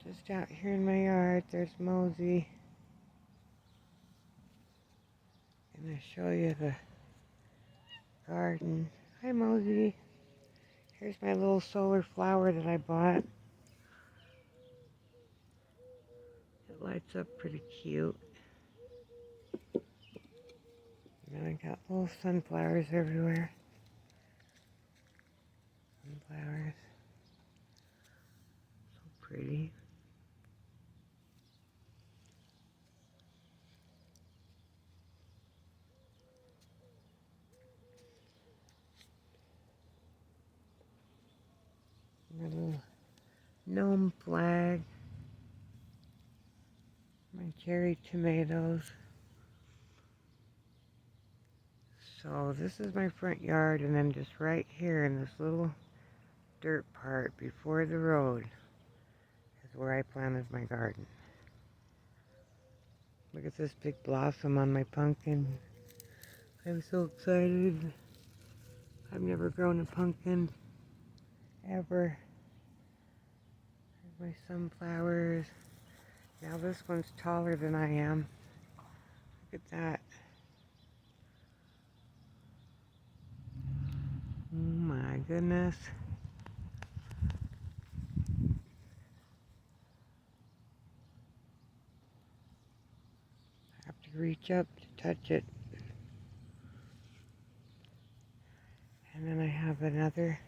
Just out here in my yard, there's Mosey. And I'll show you the garden. Hi, Mosey. Here's my little solar flower that I bought. It lights up pretty cute. And then I got little sunflowers everywhere. Sunflowers. So pretty. My little gnome flag. My cherry tomatoes. So this is my front yard, and then just right here in this little dirt part before the road is where I planted my garden. Look at this big blossom on my pumpkin. I'm so excited. I've never grown a pumpkin ever. There's my sunflowers. Now this one's taller than I am. Look at that. Oh my goodness. I have to reach up to touch it. And then I have another,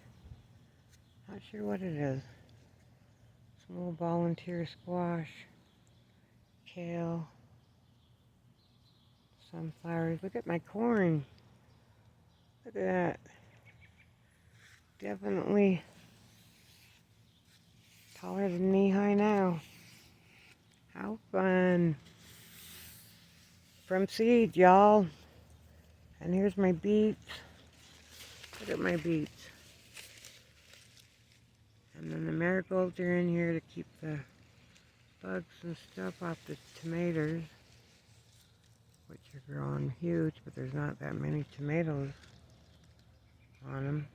not sure what it is. Small volunteer squash, kale, sunflowers. Look at my corn. Look at that. Definitely taller than knee high now. How fun. From seed, y'all. And here's my beets. Look at my beets. And then the marigolds are in here to keep the bugs and stuff off the tomatoes, which are growing huge, but there's not that many tomatoes on them.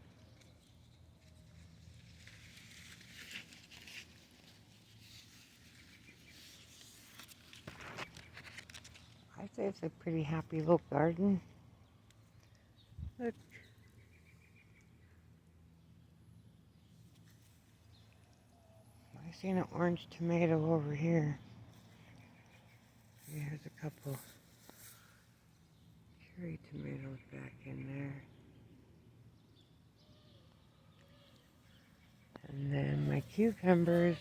I'd say it's a pretty happy little garden. Look. I seen an orange tomato over here. Here's a couple cherry tomatoes back in there. And then my cucumbers,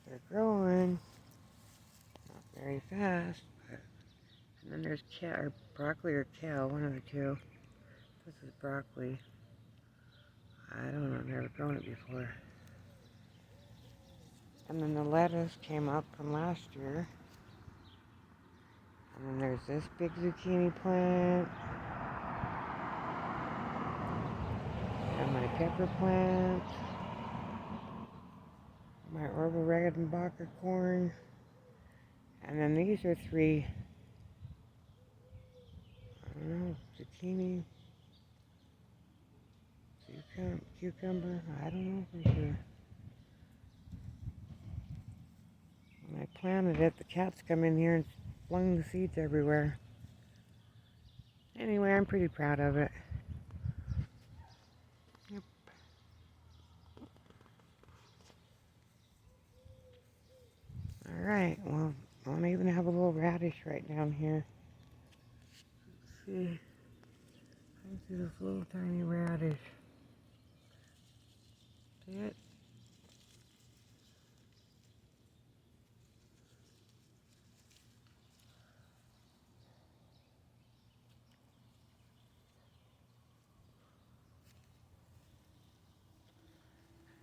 they're growing. Not very fast, but. And then there's broccoli or kale, one of the two. This is broccoli. I don't know, I've never grown it before. And then the lettuce came up from last year. And then there's this big zucchini plant. And my pepper plant. My Orville Regenbacher corn. And then these are three, I don't know, zucchini, cucumber, I don't know for sure. When I planted it, the cats come in here and flung the seeds everywhere. Anyway, I'm pretty proud of it. Yep. Alright, well, I want to even have a little radish right down here. Let's see. I see this little tiny radish. See it?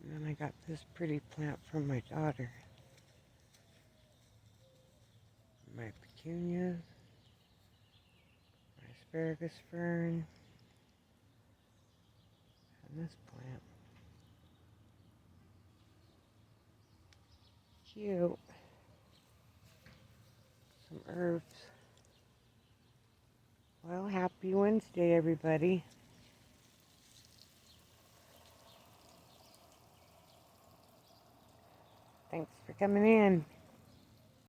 And then I got this pretty plant from my daughter. My petunias, my asparagus fern, and this plant. Cute. Some herbs. Well, happy Wednesday, everybody. Thanks for coming in.